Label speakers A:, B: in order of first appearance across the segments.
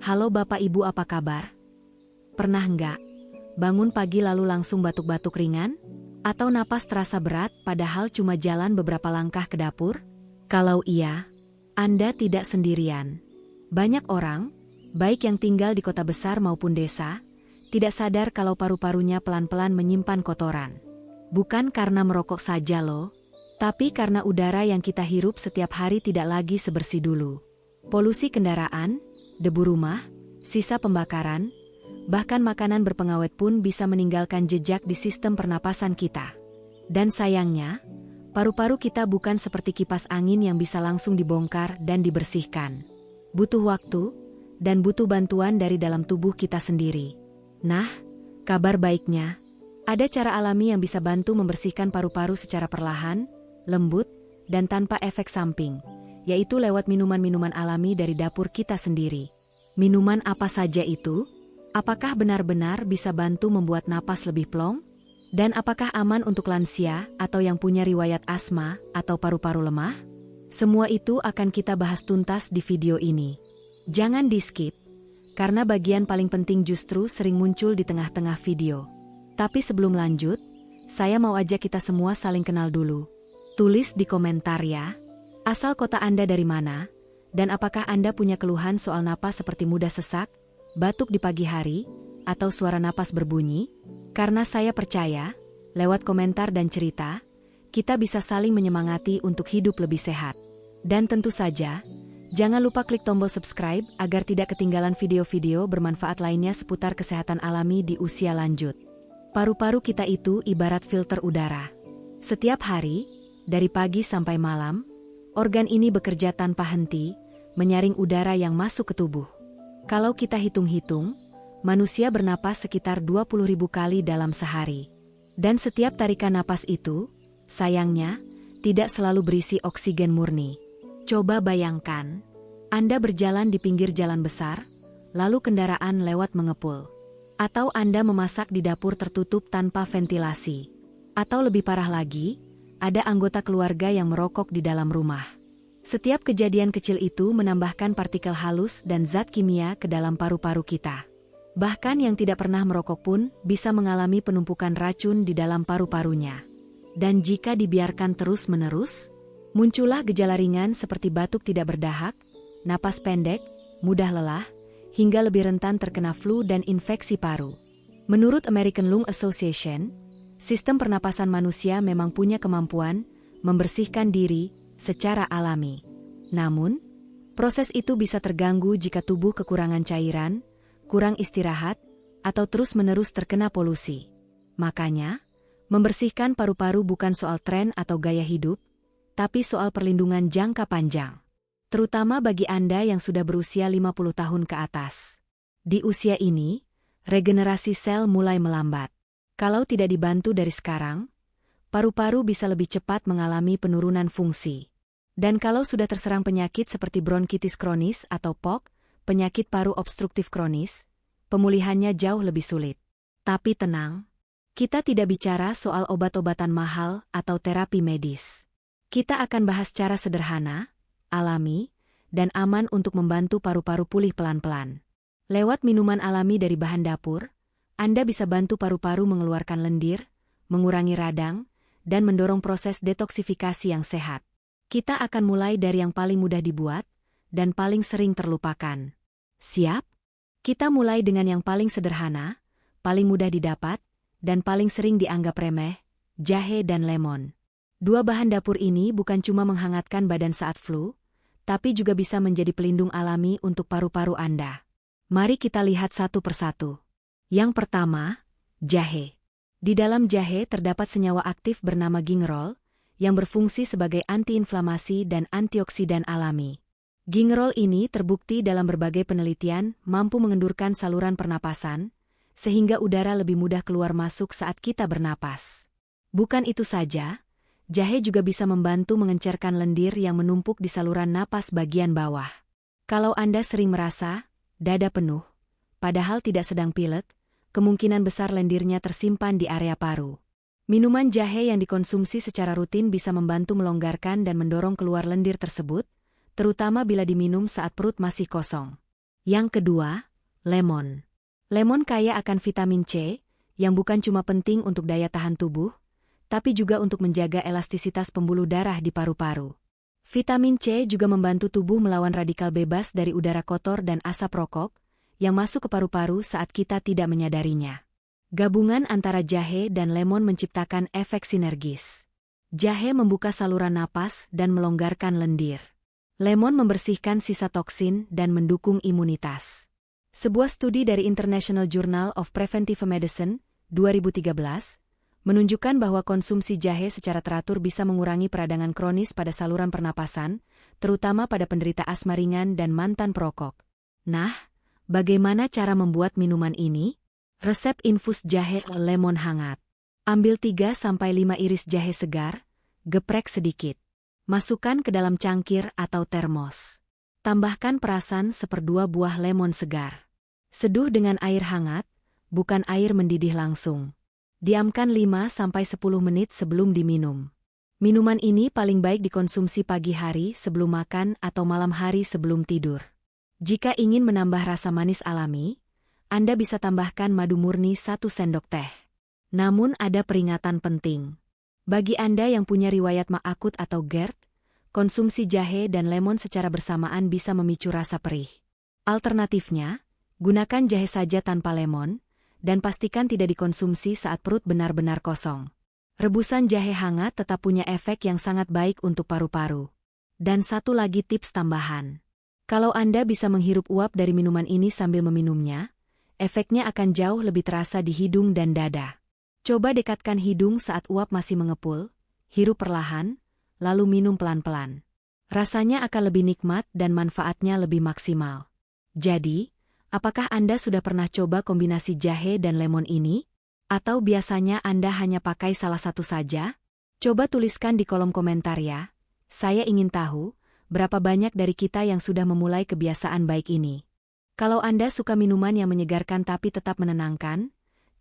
A: Halo Bapak Ibu, apa kabar? Pernah nggak bangun pagi lalu langsung batuk-batuk ringan? Atau napas terasa berat padahal cuma jalan beberapa langkah ke dapur? Kalau iya, Anda tidak sendirian. Banyak orang, baik yang tinggal di kota besar maupun desa, tidak sadar kalau paru-parunya pelan-pelan menyimpan kotoran. Bukan karena merokok saja loh, tapi karena udara yang kita hirup setiap hari tidak lagi sebersih dulu. Polusi kendaraan, debu rumah, sisa pembakaran, bahkan makanan berpengawet pun bisa meninggalkan jejak di sistem pernapasan kita. Dan sayangnya, paru-paru kita bukan seperti kipas angin yang bisa langsung dibongkar dan dibersihkan. Butuh waktu, dan butuh bantuan dari dalam tubuh kita sendiri. Nah, kabar baiknya, ada cara alami yang bisa bantu membersihkan paru-paru secara perlahan, lembut, dan tanpa efek samping, yaitu lewat minuman-minuman alami dari dapur kita sendiri. Minuman apa saja itu? Apakah benar-benar bisa bantu membuat napas lebih plong? Dan apakah aman untuk lansia atau yang punya riwayat asma atau paru-paru lemah? Semua itu akan kita bahas tuntas di video ini. Jangan di-skip, karena bagian paling penting justru sering muncul di tengah-tengah video. Tapi sebelum lanjut, saya mau ajak kita semua saling kenal dulu. Tulis di komentar ya, asal kota Anda dari mana, dan apakah Anda punya keluhan soal napas seperti mudah sesak, batuk di pagi hari, atau suara napas berbunyi? Karena saya percaya, lewat komentar dan cerita, kita bisa saling menyemangati untuk hidup lebih sehat. Dan tentu saja, jangan lupa klik tombol subscribe agar tidak ketinggalan video-video bermanfaat lainnya seputar kesehatan alami di usia lanjut. Paru-paru kita itu ibarat filter udara. Setiap hari, dari pagi sampai malam, organ ini bekerja tanpa henti, menyaring udara yang masuk ke tubuh. Kalau kita hitung-hitung, manusia bernapas sekitar 20.000 kali dalam sehari. Dan setiap tarikan napas itu, sayangnya, tidak selalu berisi oksigen murni. Coba bayangkan, Anda berjalan di pinggir jalan besar, lalu kendaraan lewat mengepul. Atau Anda memasak di dapur tertutup tanpa ventilasi. Atau lebih parah lagi, ada anggota keluarga yang merokok di dalam rumah. Setiap kejadian kecil itu menambahkan partikel halus dan zat kimia ke dalam paru-paru kita. Bahkan yang tidak pernah merokok pun bisa mengalami penumpukan racun di dalam paru-parunya. Dan jika dibiarkan terus-menerus, muncullah gejala ringan seperti batuk tidak berdahak, napas pendek, mudah lelah, hingga lebih rentan terkena flu dan infeksi paru. Menurut American Lung Association, sistem pernapasan manusia memang punya kemampuan membersihkan diri secara alami. Namun, proses itu bisa terganggu jika tubuh kekurangan cairan, kurang istirahat, atau terus-menerus terkena polusi. Makanya, membersihkan paru-paru bukan soal tren atau gaya hidup, tapi soal perlindungan jangka panjang. Terutama bagi Anda yang sudah berusia 50 tahun ke atas. Di usia ini, regenerasi sel mulai melambat. Kalau tidak dibantu dari sekarang, paru-paru bisa lebih cepat mengalami penurunan fungsi. Dan kalau sudah terserang penyakit seperti bronkitis kronis atau POK, penyakit paru obstruktif kronis, pemulihannya jauh lebih sulit. Tapi tenang, kita tidak bicara soal obat-obatan mahal atau terapi medis. Kita akan bahas cara sederhana, alami, dan aman untuk membantu paru-paru pulih pelan-pelan. Lewat minuman alami dari bahan dapur, Anda bisa bantu paru-paru mengeluarkan lendir, mengurangi radang, dan mendorong proses detoksifikasi yang sehat. Kita akan mulai dari yang paling mudah dibuat, dan paling sering terlupakan. Siap? Kita mulai dengan yang paling sederhana, paling mudah didapat, dan paling sering dianggap remeh, jahe dan lemon. Dua bahan dapur ini bukan cuma menghangatkan badan saat flu, tapi juga bisa menjadi pelindung alami untuk paru-paru Anda. Mari kita lihat satu persatu. Yang pertama, jahe. Di dalam jahe terdapat senyawa aktif bernama gingerol, yang berfungsi sebagai antiinflamasi dan antioksidan alami. Gingerol ini terbukti dalam berbagai penelitian mampu mengendurkan saluran pernapasan, sehingga udara lebih mudah keluar masuk saat kita bernapas. Bukan itu saja, jahe juga bisa membantu mengencerkan lendir yang menumpuk di saluran napas bagian bawah. Kalau Anda sering merasa dada penuh, padahal tidak sedang pilek, kemungkinan besar lendirnya tersimpan di area paru. Minuman jahe yang dikonsumsi secara rutin bisa membantu melonggarkan dan mendorong keluar lendir tersebut, terutama bila diminum saat perut masih kosong. Yang kedua, lemon. Lemon kaya akan vitamin C, yang bukan cuma penting untuk daya tahan tubuh, tapi juga untuk menjaga elastisitas pembuluh darah di paru-paru. Vitamin C juga membantu tubuh melawan radikal bebas dari udara kotor dan asap rokok, yang masuk ke paru-paru saat kita tidak menyadarinya. Gabungan antara jahe dan lemon menciptakan efek sinergis. Jahe membuka saluran napas dan melonggarkan lendir. Lemon membersihkan sisa toksin dan mendukung imunitas. Sebuah studi dari International Journal of Preventive Medicine, 2013, menunjukkan bahwa konsumsi jahe secara teratur bisa mengurangi peradangan kronis pada saluran pernapasan, terutama pada penderita asma ringan dan mantan perokok. Nah, bagaimana cara membuat minuman ini? Resep infus jahe lemon hangat. Ambil 3-5 iris jahe segar, geprek sedikit. Masukkan ke dalam cangkir atau termos. Tambahkan perasan 1/2 buah lemon segar. Seduh dengan air hangat, bukan air mendidih langsung. Diamkan 5-10 menit sebelum diminum. Minuman ini paling baik dikonsumsi pagi hari sebelum makan atau malam hari sebelum tidur. Jika ingin menambah rasa manis alami, Anda bisa tambahkan madu murni 1 sendok teh. Namun ada peringatan penting. Bagi Anda yang punya riwayat MA akut atau GERD, konsumsi jahe dan lemon secara bersamaan bisa memicu rasa perih. Alternatifnya, gunakan jahe saja tanpa lemon, dan pastikan tidak dikonsumsi saat perut benar-benar kosong. Rebusan jahe hangat tetap punya efek yang sangat baik untuk paru-paru. Dan satu lagi tips tambahan. Kalau Anda bisa menghirup uap dari minuman ini sambil meminumnya, efeknya akan jauh lebih terasa di hidung dan dada. Coba dekatkan hidung saat uap masih mengepul, hirup perlahan, lalu minum pelan-pelan. Rasanya akan lebih nikmat dan manfaatnya lebih maksimal. Jadi, apakah Anda sudah pernah coba kombinasi jahe dan lemon ini? Atau biasanya Anda hanya pakai salah satu saja? Coba tuliskan di kolom komentar ya. Saya ingin tahu, berapa banyak dari kita yang sudah memulai kebiasaan baik ini. Kalau Anda suka minuman yang menyegarkan tapi tetap menenangkan,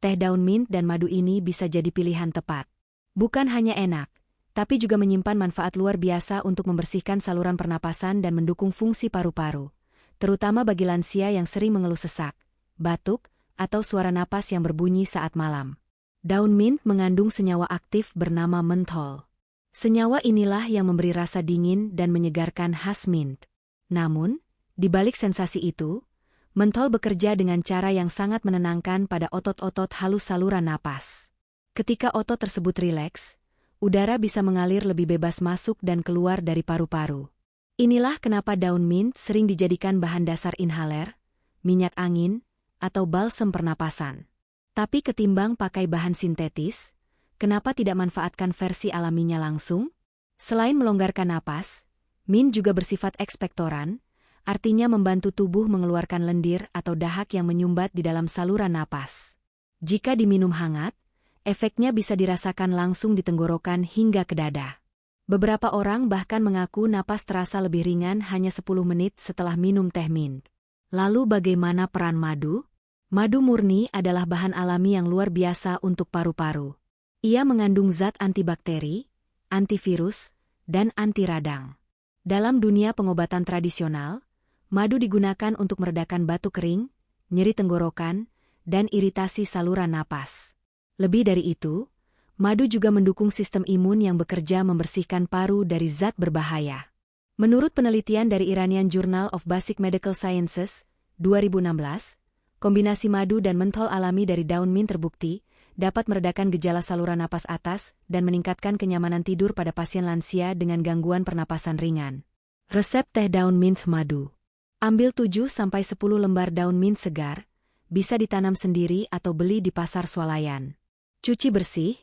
A: teh daun mint dan madu ini bisa jadi pilihan tepat. Bukan hanya enak, tapi juga menyimpan manfaat luar biasa untuk membersihkan saluran pernapasan dan mendukung fungsi paru-paru, terutama bagi lansia yang sering mengeluh sesak, batuk, atau suara napas yang berbunyi saat malam. Daun mint mengandung senyawa aktif bernama menthol. Senyawa inilah yang memberi rasa dingin dan menyegarkan khas mint. Namun, di balik sensasi itu, menthol bekerja dengan cara yang sangat menenangkan pada otot-otot halus saluran napas. Ketika otot tersebut rileks, udara bisa mengalir lebih bebas masuk dan keluar dari paru-paru. Inilah kenapa daun mint sering dijadikan bahan dasar inhaler, minyak angin, atau balsem pernapasan. Tapi ketimbang pakai bahan sintetis, kenapa tidak manfaatkan versi alaminya langsung? Selain melonggarkan napas, mint juga bersifat ekspektoran, artinya membantu tubuh mengeluarkan lendir atau dahak yang menyumbat di dalam saluran napas. Jika diminum hangat, efeknya bisa dirasakan langsung di tenggorokan hingga ke dada. Beberapa orang bahkan mengaku napas terasa lebih ringan hanya 10 menit setelah minum teh mint. Lalu bagaimana peran madu? Madu murni adalah bahan alami yang luar biasa untuk paru-paru. Ia mengandung zat antibakteri, antivirus, dan anti radang. Dalam dunia pengobatan tradisional, madu digunakan untuk meredakan batuk kering, nyeri tenggorokan, dan iritasi saluran napas. Lebih dari itu, madu juga mendukung sistem imun yang bekerja membersihkan paru dari zat berbahaya. Menurut penelitian dari Iranian Journal of Basic Medical Sciences, 2016, kombinasi madu dan menthol alami dari daun mint terbukti dapat meredakan gejala saluran napas atas dan meningkatkan kenyamanan tidur pada pasien lansia dengan gangguan pernapasan ringan. Resep teh daun mint madu. Ambil 7-10 lembar daun mint segar, bisa ditanam sendiri atau beli di pasar swalayan. Cuci bersih,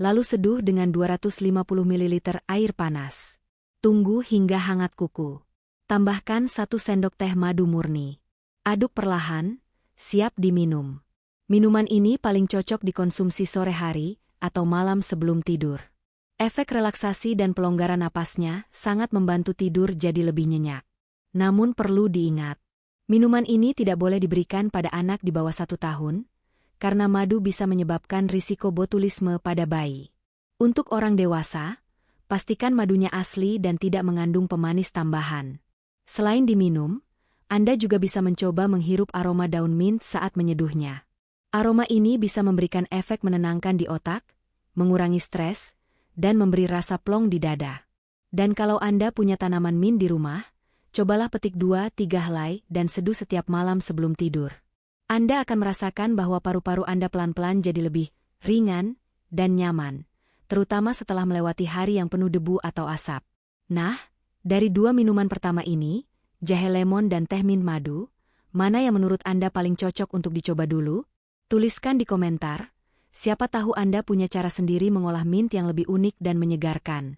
A: lalu seduh dengan 250 ml air panas. Tunggu hingga hangat kuku. Tambahkan 1 sendok teh madu murni. Aduk perlahan, siap diminum. Minuman ini paling cocok dikonsumsi sore hari atau malam sebelum tidur. Efek relaksasi dan pelonggaran napasnya sangat membantu tidur jadi lebih nyenyak. Namun perlu diingat, minuman ini tidak boleh diberikan pada anak di bawah 1 tahun, karena madu bisa menyebabkan risiko botulisme pada bayi. Untuk orang dewasa, pastikan madunya asli dan tidak mengandung pemanis tambahan. Selain diminum, Anda juga bisa mencoba menghirup aroma daun mint saat menyeduhnya. Aroma ini bisa memberikan efek menenangkan di otak, mengurangi stres, dan memberi rasa plong di dada. Dan kalau Anda punya tanaman mint di rumah, cobalah petik 2-3 helai dan seduh setiap malam sebelum tidur. Anda akan merasakan bahwa paru-paru Anda pelan-pelan jadi lebih ringan dan nyaman, terutama setelah melewati hari yang penuh debu atau asap. Nah, dari 2 minuman pertama ini, jahe lemon dan teh mint madu, mana yang menurut Anda paling cocok untuk dicoba dulu? Tuliskan di komentar, siapa tahu Anda punya cara sendiri mengolah mint yang lebih unik dan menyegarkan.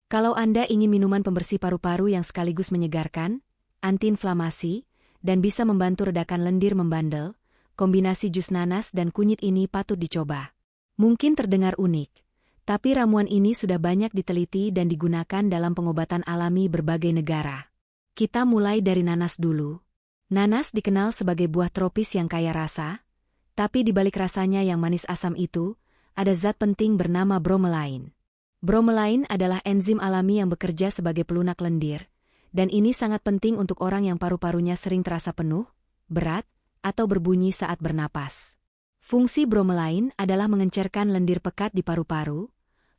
A: Kalau Anda ingin minuman pembersih paru-paru yang sekaligus menyegarkan, antiinflamasi, dan bisa membantu redakan lendir membandel, kombinasi jus nanas dan kunyit ini patut dicoba. Mungkin terdengar unik, tapi ramuan ini sudah banyak diteliti dan digunakan dalam pengobatan alami berbagai negara. Kita mulai dari nanas dulu. Nanas dikenal sebagai buah tropis yang kaya rasa, tapi di balik rasanya yang manis asam itu, ada zat penting bernama bromelain. Bromelain adalah enzim alami yang bekerja sebagai pelunak lendir, dan ini sangat penting untuk orang yang paru-parunya sering terasa penuh, berat, atau berbunyi saat bernapas. Fungsi bromelain adalah mengencerkan lendir pekat di paru-paru,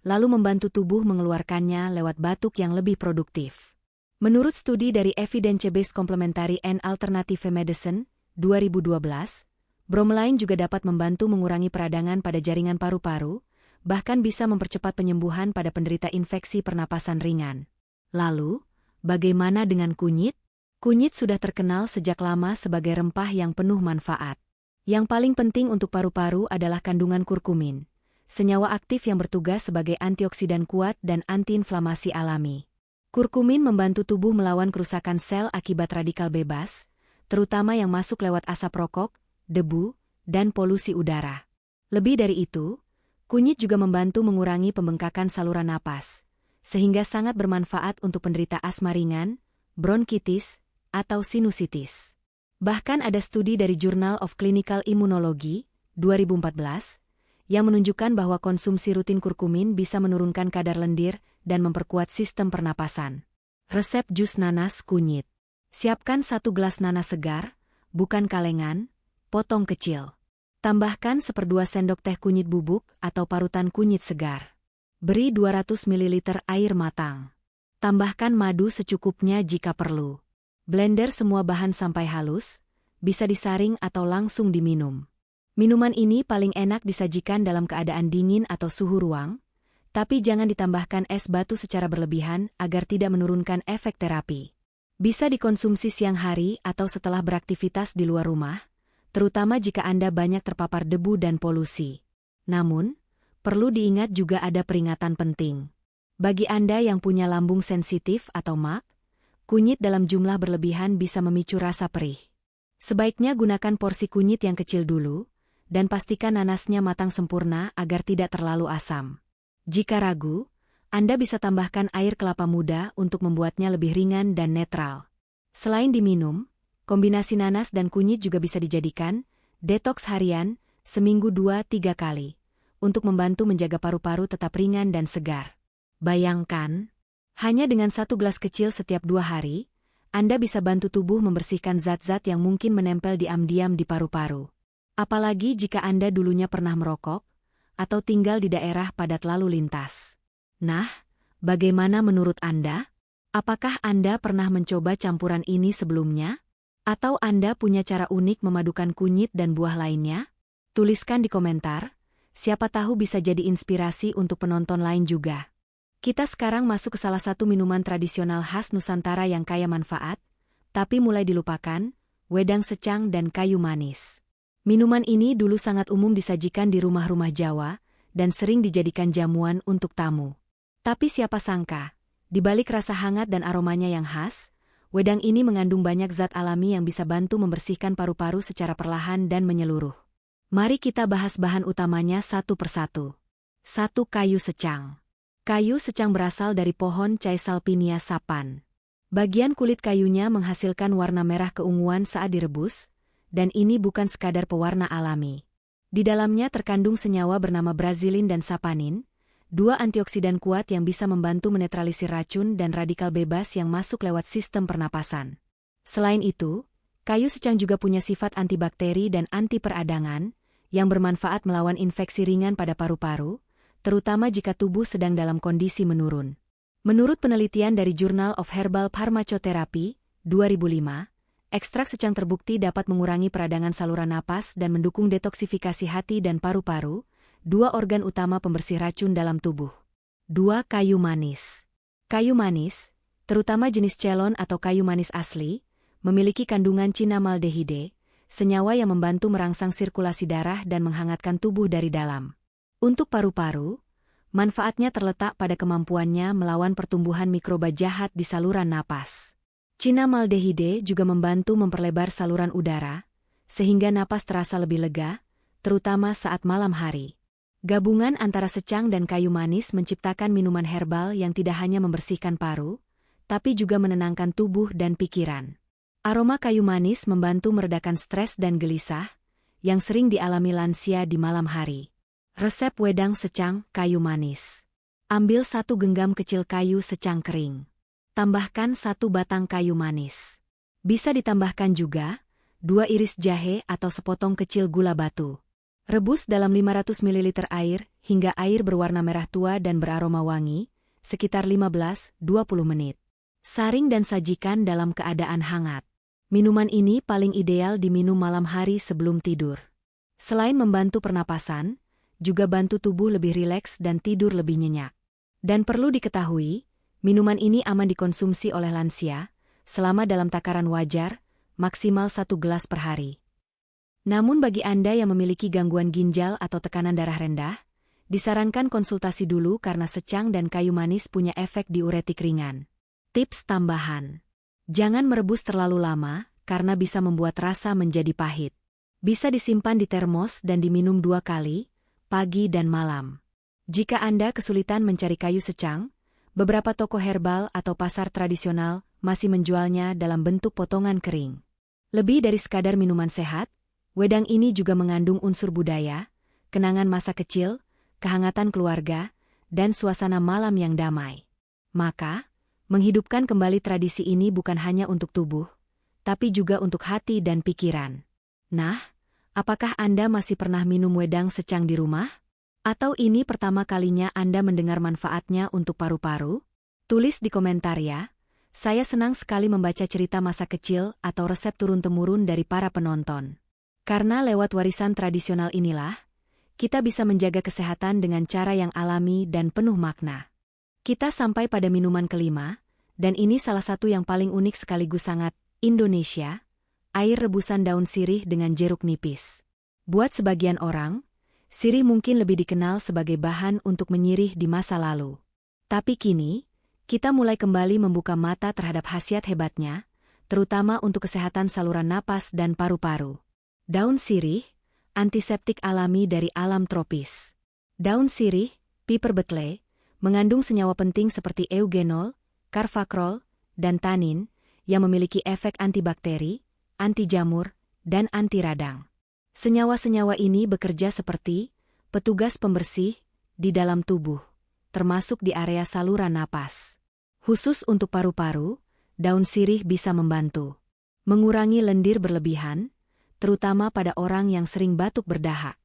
A: lalu membantu tubuh mengeluarkannya lewat batuk yang lebih produktif. Menurut studi dari Evidence-Based Complementary and Alternative Medicine, 2012, bromelain juga dapat membantu mengurangi peradangan pada jaringan paru-paru, bahkan bisa mempercepat penyembuhan pada penderita infeksi pernapasan ringan. Lalu, bagaimana dengan kunyit? Kunyit sudah terkenal sejak lama sebagai rempah yang penuh manfaat. Yang paling penting untuk paru-paru adalah kandungan kurkumin, senyawa aktif yang bertugas sebagai antioksidan kuat dan antiinflamasi alami. Kurkumin membantu tubuh melawan kerusakan sel akibat radikal bebas, terutama yang masuk lewat asap rokok, debu, dan polusi udara. Lebih dari itu, kunyit juga membantu mengurangi pembengkakan saluran napas, sehingga sangat bermanfaat untuk penderita asma ringan, bronkitis, atau sinusitis. Bahkan ada studi dari Journal of Clinical Immunology, 2014, yang menunjukkan bahwa konsumsi rutin kurkumin bisa menurunkan kadar lendir dan memperkuat sistem pernapasan. Resep jus nanas kunyit. Siapkan 1 gelas nanas segar, bukan kalengan, potong kecil. Tambahkan 1/2 sendok teh kunyit bubuk atau parutan kunyit segar. Beri 200 ml air matang. Tambahkan madu secukupnya jika perlu. Blender semua bahan sampai halus, bisa disaring atau langsung diminum. Minuman ini paling enak disajikan dalam keadaan dingin atau suhu ruang, tapi jangan ditambahkan es batu secara berlebihan agar tidak menurunkan efek terapi. Bisa dikonsumsi siang hari atau setelah beraktivitas di luar rumah, terutama jika Anda banyak terpapar debu dan polusi. Namun, perlu diingat juga ada peringatan penting. Bagi Anda yang punya lambung sensitif atau MAC, kunyit dalam jumlah berlebihan bisa memicu rasa perih. Sebaiknya gunakan porsi kunyit yang kecil dulu, dan pastikan nanasnya matang sempurna agar tidak terlalu asam. Jika ragu, Anda bisa tambahkan air kelapa muda untuk membuatnya lebih ringan dan netral. Selain diminum, kombinasi nanas dan kunyit juga bisa dijadikan detoks harian seminggu 2-3 kali untuk membantu menjaga paru-paru tetap ringan dan segar. Bayangkan, hanya dengan 1 gelas kecil setiap 2 hari, Anda bisa bantu tubuh membersihkan zat-zat yang mungkin menempel diam-diam di paru-paru. Apalagi jika Anda dulunya pernah merokok atau tinggal di daerah padat lalu lintas. Nah, bagaimana menurut Anda? Apakah Anda pernah mencoba campuran ini sebelumnya? Atau Anda punya cara unik memadukan kunyit dan buah lainnya? Tuliskan di komentar, siapa tahu bisa jadi inspirasi untuk penonton lain juga. Kita sekarang masuk ke salah satu minuman tradisional khas Nusantara yang kaya manfaat, tapi mulai dilupakan, wedang secang dan kayu manis. Minuman ini dulu sangat umum disajikan di rumah-rumah Jawa, dan sering dijadikan jamuan untuk tamu. Tapi siapa sangka, di balik rasa hangat dan aromanya yang khas, wedang ini mengandung banyak zat alami yang bisa bantu membersihkan paru-paru secara perlahan dan menyeluruh. Mari kita bahas bahan utamanya satu persatu. 1. Kayu secang. Kayu secang berasal dari pohon Caesalpinia sapan. Bagian kulit kayunya menghasilkan warna merah keunguan saat direbus, dan ini bukan sekadar pewarna alami. Di dalamnya terkandung senyawa bernama brazilin dan sapanin, 2 antioksidan kuat yang bisa membantu menetralisir racun dan radikal bebas yang masuk lewat sistem pernapasan. Selain itu, Kayu secang juga punya sifat antibakteri dan anti peradangan, yang bermanfaat melawan infeksi ringan pada paru-paru, terutama jika tubuh sedang dalam kondisi menurun. Menurut penelitian dari Journal of Herbal Pharmacotherapy, 2005, ekstrak secang terbukti dapat mengurangi peradangan saluran napas dan mendukung detoksifikasi hati dan paru-paru, dua organ utama pembersih racun dalam tubuh. 2. Kayu manis. Kayu manis, terutama jenis celon atau kayu manis asli, memiliki kandungan cinamaldehide, senyawa yang membantu merangsang sirkulasi darah dan menghangatkan tubuh dari dalam. Untuk paru-paru, manfaatnya terletak pada kemampuannya melawan pertumbuhan mikroba jahat di saluran napas. Cinamaldehide juga membantu memperlebar saluran udara, sehingga napas terasa lebih lega, terutama saat malam hari. Gabungan antara secang dan kayu manis menciptakan minuman herbal yang tidak hanya membersihkan paru, tapi juga menenangkan tubuh dan pikiran. Aroma kayu manis membantu meredakan stres dan gelisah, yang sering dialami lansia di malam hari. Resep wedang secang kayu manis. Ambil 1 genggam kecil kayu secang kering. Tambahkan 1 batang kayu manis. Bisa ditambahkan juga 2 iris jahe atau sepotong kecil gula batu. Rebus dalam 500 ml air hingga air berwarna merah tua dan beraroma wangi, sekitar 15-20 menit. Saring dan sajikan dalam keadaan hangat. Minuman ini paling ideal diminum malam hari sebelum tidur. Selain membantu pernapasan, juga bantu tubuh lebih rileks dan tidur lebih nyenyak. Dan perlu diketahui, minuman ini aman dikonsumsi oleh lansia, selama dalam takaran wajar, maksimal 1 gelas per hari. Namun bagi Anda yang memiliki gangguan ginjal atau tekanan darah rendah, disarankan konsultasi dulu karena secang dan kayu manis punya efek diuretik ringan. Tips tambahan. Jangan merebus terlalu lama, karena bisa membuat rasa menjadi pahit. Bisa disimpan di termos dan diminum 2 kali, pagi dan malam. Jika Anda kesulitan mencari kayu secang, beberapa toko herbal atau pasar tradisional masih menjualnya dalam bentuk potongan kering. Lebih dari sekadar minuman sehat, wedang ini juga mengandung unsur budaya, kenangan masa kecil, kehangatan keluarga, dan suasana malam yang damai. Maka, menghidupkan kembali tradisi ini bukan hanya untuk tubuh, tapi juga untuk hati dan pikiran. Nah, apakah Anda masih pernah minum wedang secang di rumah? Atau ini pertama kalinya Anda mendengar manfaatnya untuk paru-paru? Tulis di komentar ya. Saya senang sekali membaca cerita masa kecil atau resep turun-temurun dari para penonton. Karena lewat warisan tradisional inilah, kita bisa menjaga kesehatan dengan cara yang alami dan penuh makna. Kita sampai pada minuman kelima, dan ini salah satu yang paling unik sekaligus sangat Indonesia, air rebusan daun sirih dengan jeruk nipis. Buat sebagian orang, sirih mungkin lebih dikenal sebagai bahan untuk menyirih di masa lalu. Tapi kini, kita mulai kembali membuka mata terhadap khasiat hebatnya, terutama untuk kesehatan saluran napas dan paru-paru. Daun sirih, antiseptik alami dari alam tropis. Daun sirih, piper betle, mengandung senyawa penting seperti eugenol, carfacrol, dan tanin, yang memiliki efek antibakteri, anti jamur, dan anti radang. Senyawa-senyawa ini bekerja seperti petugas pembersih di dalam tubuh, termasuk di area saluran napas. Khusus untuk paru-paru, daun sirih bisa membantu mengurangi lendir berlebihan, terutama pada orang yang sering batuk berdahak,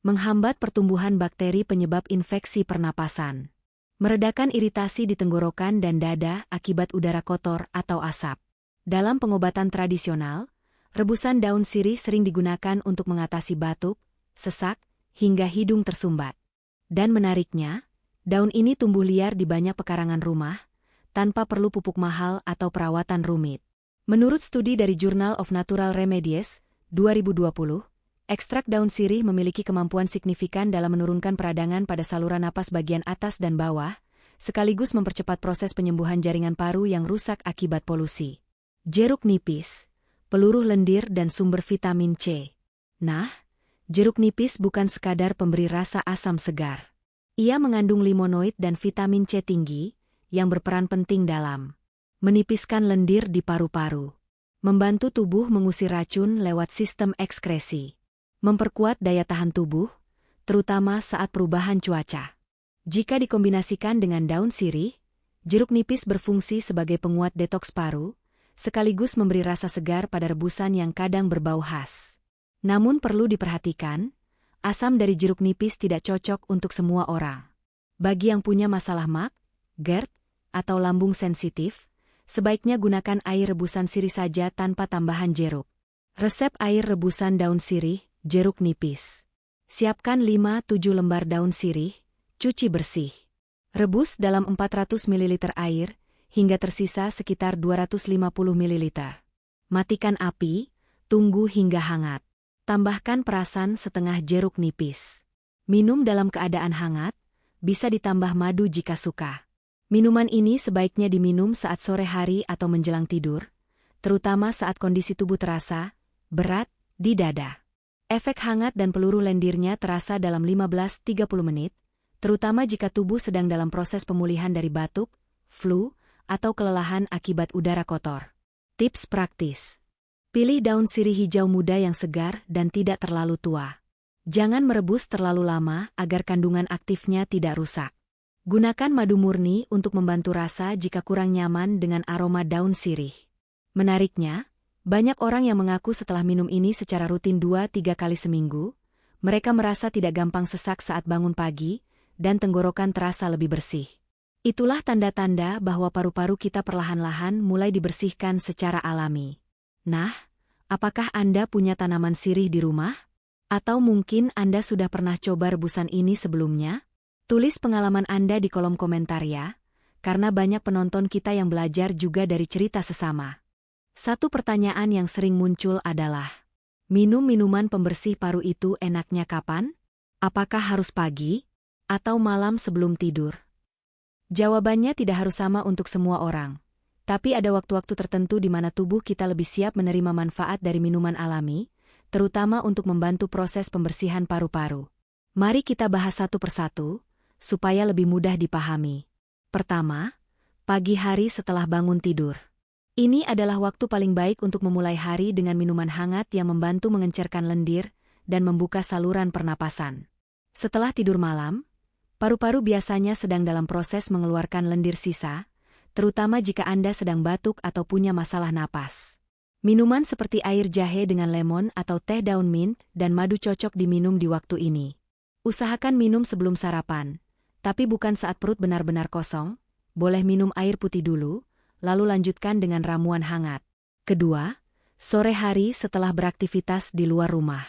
A: menghambat pertumbuhan bakteri penyebab infeksi pernapasan, meredakan iritasi di tenggorokan dan dada akibat udara kotor atau asap. Dalam pengobatan tradisional, rebusan daun sirih sering digunakan untuk mengatasi batuk, sesak, hingga hidung tersumbat. Dan menariknya, daun ini tumbuh liar di banyak pekarangan rumah, tanpa perlu pupuk mahal atau perawatan rumit. Menurut studi dari Journal of Natural Remedies, 2020, ekstrak daun sirih memiliki kemampuan signifikan dalam menurunkan peradangan pada saluran napas bagian atas dan bawah, sekaligus mempercepat proses penyembuhan jaringan paru yang rusak akibat polusi. Jeruk nipis, peluruh lendir dan sumber vitamin C. Nah, jeruk nipis bukan sekadar pemberi rasa asam segar. Ia mengandung limonoid dan vitamin C tinggi, yang berperan penting dalam menipiskan lendir di paru-paru, membantu tubuh mengusir racun lewat sistem ekskresi, memperkuat daya tahan tubuh, terutama saat perubahan cuaca. Jika dikombinasikan dengan daun sirih, jeruk nipis berfungsi sebagai penguat detoks paru, sekaligus memberi rasa segar pada rebusan yang kadang berbau khas. Namun perlu diperhatikan, asam dari jeruk nipis tidak cocok untuk semua orang. Bagi yang punya masalah MAG, GERD, atau lambung sensitif, sebaiknya gunakan air rebusan sirih saja tanpa tambahan jeruk. Resep air rebusan daun sirih, jeruk nipis. Siapkan 5-7 lembar daun sirih, cuci bersih. Rebus dalam 400 ml air, hingga tersisa sekitar 250 ml. Matikan api, tunggu hingga hangat. Tambahkan perasan setengah jeruk nipis. Minum dalam keadaan hangat, bisa ditambah madu jika suka. Minuman ini sebaiknya diminum saat sore hari atau menjelang tidur, terutama saat kondisi tubuh terasa berat di dada. Efek hangat dan peluru lendirnya terasa dalam 15-30 menit, terutama jika tubuh sedang dalam proses pemulihan dari batuk, flu, atau kelelahan akibat udara kotor. Tips praktis. Pilih daun sirih hijau muda yang segar dan tidak terlalu tua. Jangan merebus terlalu lama agar kandungan aktifnya tidak rusak. Gunakan madu murni untuk membantu rasa jika kurang nyaman dengan aroma daun sirih. Menariknya, banyak orang yang mengaku setelah minum ini secara rutin 2-3 kali seminggu, mereka merasa tidak gampang sesak saat bangun pagi, dan tenggorokan terasa lebih bersih. Itulah tanda-tanda bahwa paru-paru kita perlahan-lahan mulai dibersihkan secara alami. Nah, apakah Anda punya tanaman sirih di rumah? Atau mungkin Anda sudah pernah coba rebusan ini sebelumnya? Tulis pengalaman Anda di kolom komentar ya, karena banyak penonton kita yang belajar juga dari cerita sesama. Satu pertanyaan yang sering muncul adalah, minum minuman pembersih paru itu enaknya kapan? Apakah harus pagi? Atau malam sebelum tidur? Jawabannya tidak harus sama untuk semua orang. Tapi ada waktu-waktu tertentu di mana tubuh kita lebih siap menerima manfaat dari minuman alami, terutama untuk membantu proses pembersihan paru-paru. Mari kita bahas satu persatu, supaya lebih mudah dipahami. Pertama, pagi hari setelah bangun tidur. Ini adalah waktu paling baik untuk memulai hari dengan minuman hangat yang membantu mengencerkan lendir dan membuka saluran pernapasan. Setelah tidur malam, paru-paru biasanya sedang dalam proses mengeluarkan lendir sisa, terutama jika Anda sedang batuk atau punya masalah napas. Minuman seperti air jahe dengan lemon atau teh daun mint dan madu cocok diminum di waktu ini. Usahakan minum sebelum sarapan, tapi bukan saat perut benar-benar kosong. Boleh minum air putih dulu, lalu lanjutkan dengan ramuan hangat. Kedua, sore hari setelah beraktivitas di luar rumah.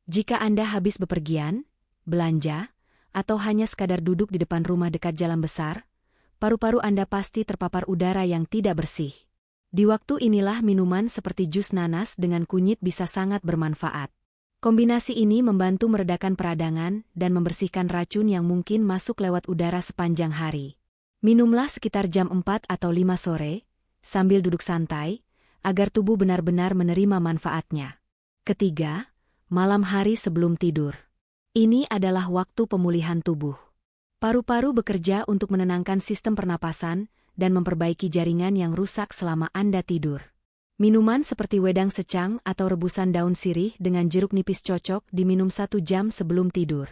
A: Jika Anda habis bepergian, belanja, atau hanya sekadar duduk di depan rumah dekat jalan besar, paru-paru Anda pasti terpapar udara yang tidak bersih. Di waktu inilah minuman seperti jus nanas dengan kunyit bisa sangat bermanfaat. Kombinasi ini membantu meredakan peradangan dan membersihkan racun yang mungkin masuk lewat udara sepanjang hari. Minumlah sekitar jam 4 atau 5 sore, sambil duduk santai, agar tubuh benar-benar menerima manfaatnya. Ketiga, malam hari sebelum tidur. Ini adalah waktu pemulihan tubuh. Paru-paru bekerja untuk menenangkan sistem pernapasan dan memperbaiki jaringan yang rusak selama Anda tidur. Minuman seperti wedang secang atau rebusan daun sirih dengan jeruk nipis cocok diminum 1 jam sebelum tidur.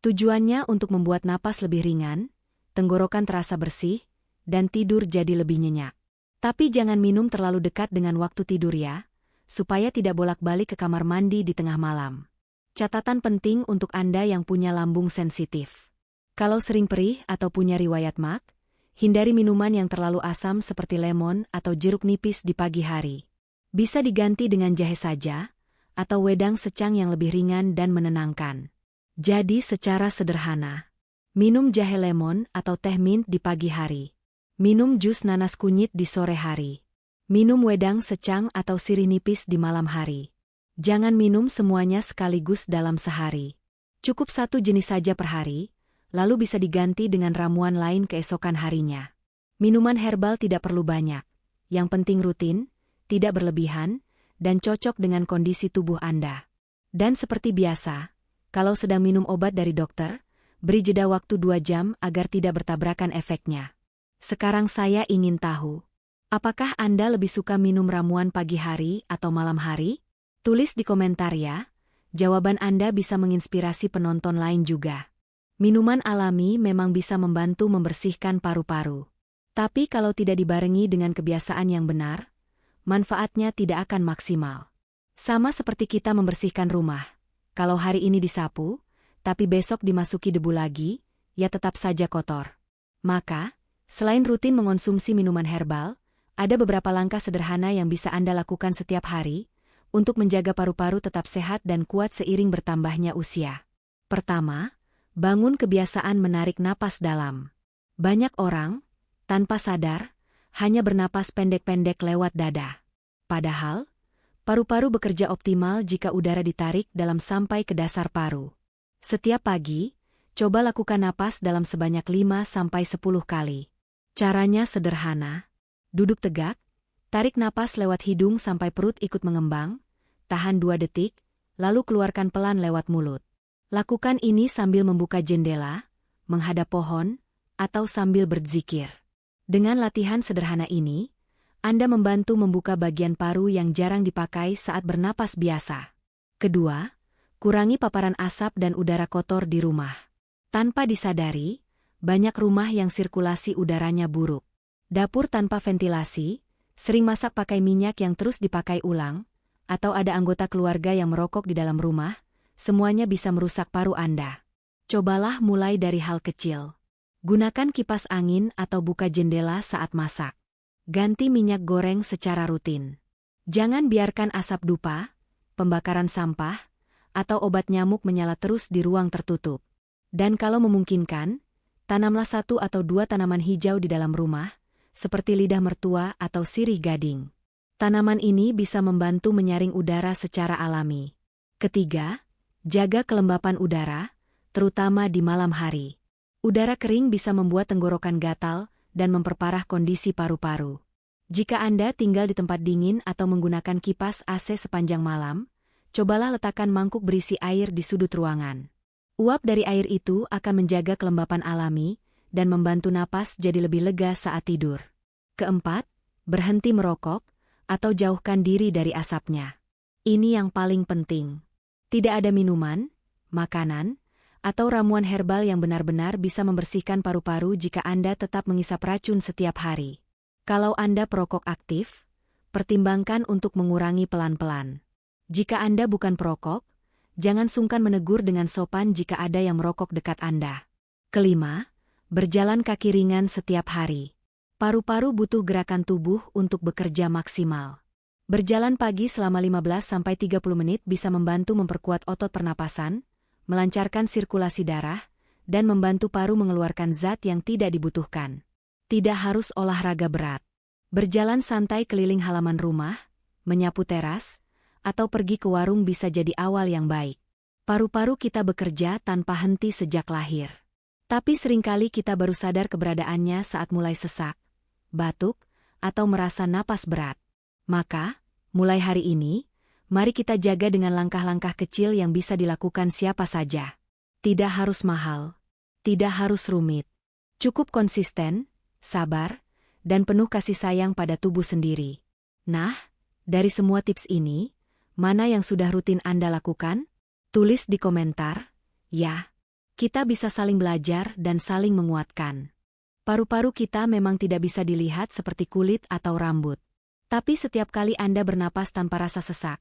A: Tujuannya untuk membuat napas lebih ringan, tenggorokan terasa bersih, dan tidur jadi lebih nyenyak. Tapi jangan minum terlalu dekat dengan waktu tidur ya, supaya tidak bolak-balik ke kamar mandi di tengah malam. Catatan penting untuk Anda yang punya lambung sensitif. Kalau sering perih atau punya riwayat MAG, hindari minuman yang terlalu asam seperti lemon atau jeruk nipis di pagi hari. Bisa diganti dengan jahe saja, atau wedang secang yang lebih ringan dan menenangkan. Jadi secara sederhana, minum jahe lemon atau teh mint di pagi hari. Minum jus nanas kunyit di sore hari. Minum wedang secang atau sirih nipis di malam hari. Jangan minum semuanya sekaligus dalam sehari. Cukup 1 jenis saja per hari, lalu bisa diganti dengan ramuan lain keesokan harinya. Minuman herbal tidak perlu banyak, yang penting rutin, tidak berlebihan, dan cocok dengan kondisi tubuh Anda. Dan seperti biasa, kalau sedang minum obat dari dokter, beri jeda waktu 2 jam agar tidak bertabrakan efeknya. Sekarang saya ingin tahu, apakah Anda lebih suka minum ramuan pagi hari atau malam hari? Tulis di komentar ya, jawaban Anda bisa menginspirasi penonton lain juga. Minuman alami memang bisa membantu membersihkan paru-paru. Tapi kalau tidak dibarengi dengan kebiasaan yang benar, manfaatnya tidak akan maksimal. Sama seperti kita membersihkan rumah. Kalau hari ini disapu, tapi besok dimasuki debu lagi, ya tetap saja kotor. Maka, selain rutin mengonsumsi minuman herbal, ada beberapa langkah sederhana yang bisa Anda lakukan setiap hari untuk menjaga paru-paru tetap sehat dan kuat seiring bertambahnya usia. Pertama, bangun kebiasaan menarik napas dalam. Banyak orang, tanpa sadar, hanya bernapas pendek-pendek lewat dada. Padahal, paru-paru bekerja optimal jika udara ditarik dalam sampai ke dasar paru. Setiap pagi, coba lakukan napas dalam sebanyak 5-10 kali. Caranya sederhana. Duduk tegak, tarik napas lewat hidung sampai perut ikut mengembang, tahan 2 detik, lalu keluarkan pelan lewat mulut. Lakukan ini sambil membuka jendela, menghadap pohon, atau sambil berzikir. Dengan latihan sederhana ini, Anda membantu membuka bagian paru yang jarang dipakai saat bernapas biasa. Kedua, kurangi paparan asap dan udara kotor di rumah. Tanpa disadari, banyak rumah yang sirkulasi udaranya buruk. Dapur tanpa ventilasi, sering masak pakai minyak yang terus dipakai ulang, atau ada anggota keluarga yang merokok di dalam rumah, semuanya bisa merusak paru Anda. Cobalah mulai dari hal kecil. Gunakan kipas angin atau buka jendela saat masak. Ganti minyak goreng secara rutin. Jangan biarkan asap dupa, pembakaran sampah, atau obat nyamuk menyala terus di ruang tertutup. Dan kalau memungkinkan, tanamlah 1 atau 2 tanaman hijau di dalam rumah, seperti lidah mertua atau sirih gading. Tanaman ini bisa membantu menyaring udara secara alami. Ketiga, jaga kelembapan udara, terutama di malam hari. Udara kering bisa membuat tenggorokan gatal dan memperparah kondisi paru-paru. Jika Anda tinggal di tempat dingin atau menggunakan kipas AC sepanjang malam, cobalah letakkan mangkuk berisi air di sudut ruangan. Uap dari air itu akan menjaga kelembapan alami dan membantu napas jadi lebih lega saat tidur. Keempat, berhenti merokok atau jauhkan diri dari asapnya. Ini yang paling penting. Tidak ada minuman, makanan, atau ramuan herbal yang benar-benar bisa membersihkan paru-paru jika Anda tetap mengisap racun setiap hari. Kalau Anda perokok aktif, pertimbangkan untuk mengurangi pelan-pelan. Jika Anda bukan perokok, jangan sungkan menegur dengan sopan jika ada yang merokok dekat Anda. Kelima, berjalan kaki ringan setiap hari. Paru-paru butuh gerakan tubuh untuk bekerja maksimal. Berjalan pagi selama 15-30 menit bisa membantu memperkuat otot pernapasan, melancarkan sirkulasi darah, dan membantu paru mengeluarkan zat yang tidak dibutuhkan. Tidak harus olahraga berat. Berjalan santai keliling halaman rumah, menyapu teras, atau pergi ke warung bisa jadi awal yang baik. Paru-paru kita bekerja tanpa henti sejak lahir. Tapi seringkali kita baru sadar keberadaannya saat mulai sesak, batuk, atau merasa napas berat. Maka, mulai hari ini, mari kita jaga dengan langkah-langkah kecil yang bisa dilakukan siapa saja. Tidak harus mahal, tidak harus rumit. Cukup konsisten, sabar, dan penuh kasih sayang pada tubuh sendiri. Nah, dari semua tips ini, mana yang sudah rutin Anda lakukan? Tulis di komentar, ya. Kita bisa saling belajar dan saling menguatkan. Paru-paru kita memang tidak bisa dilihat seperti kulit atau rambut. Tapi setiap kali Anda bernapas tanpa rasa sesak,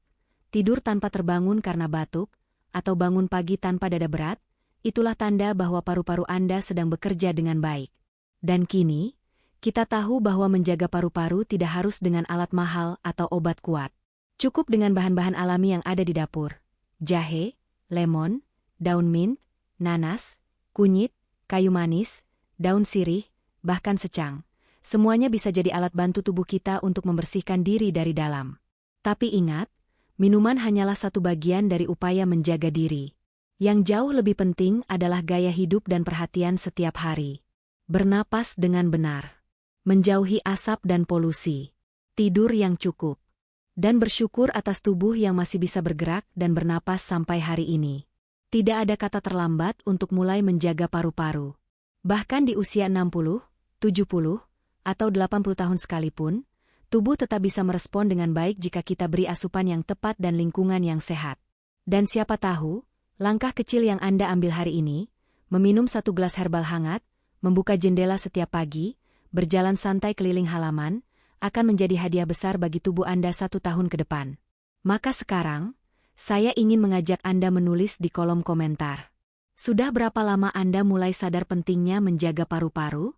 A: tidur tanpa terbangun karena batuk, atau bangun pagi tanpa dada berat, itulah tanda bahwa paru-paru Anda sedang bekerja dengan baik. Dan kini, kita tahu bahwa menjaga paru-paru tidak harus dengan alat mahal atau obat kuat. Cukup dengan bahan-bahan alami yang ada di dapur. Jahe, lemon, daun mint, nanas, kunyit, kayu manis, daun sirih, bahkan secang. Semuanya bisa jadi alat bantu tubuh kita untuk membersihkan diri dari dalam. Tapi ingat, minuman hanyalah satu bagian dari upaya menjaga diri. Yang jauh lebih penting adalah gaya hidup dan perhatian setiap hari. Bernapas dengan benar. Menjauhi asap dan polusi. Tidur yang cukup. Dan bersyukur atas tubuh yang masih bisa bergerak dan bernapas sampai hari ini. Tidak ada kata terlambat untuk mulai menjaga paru-paru. Bahkan di usia 60, 70, atau 80 tahun sekalipun, tubuh tetap bisa merespon dengan baik jika kita beri asupan yang tepat dan lingkungan yang sehat. Dan siapa tahu, langkah kecil yang Anda ambil hari ini, meminum 1 gelas herbal hangat, membuka jendela setiap pagi, berjalan santai keliling halaman, akan menjadi hadiah besar bagi tubuh Anda 1 tahun ke depan. Maka sekarang, saya ingin mengajak Anda menulis di kolom komentar. Sudah berapa lama Anda mulai sadar pentingnya menjaga paru-paru?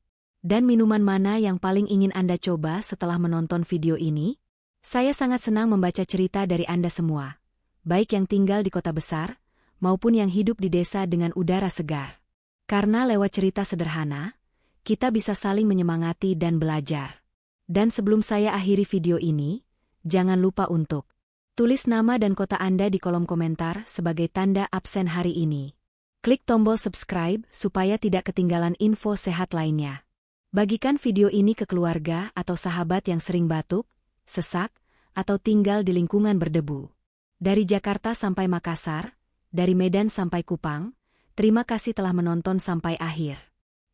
A: Dan minuman mana yang paling ingin Anda coba setelah menonton video ini? Saya sangat senang membaca cerita dari Anda semua, baik yang tinggal di kota besar, maupun yang hidup di desa dengan udara segar. Karena lewat cerita sederhana, kita bisa saling menyemangati dan belajar. Dan sebelum saya akhiri video ini, jangan lupa untuk tulis nama dan kota Anda di kolom komentar sebagai tanda absen hari ini. Klik tombol subscribe supaya tidak ketinggalan info sehat lainnya. Bagikan video ini ke keluarga atau sahabat yang sering batuk, sesak, atau tinggal di lingkungan berdebu. Dari Jakarta sampai Makassar, dari Medan sampai Kupang, terima kasih telah menonton sampai akhir.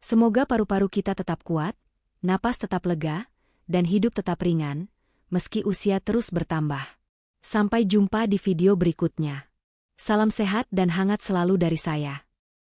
A: Semoga paru-paru kita tetap kuat, napas tetap lega, dan hidup tetap ringan, meski usia terus bertambah. Sampai jumpa di video berikutnya. Salam sehat dan hangat selalu dari saya.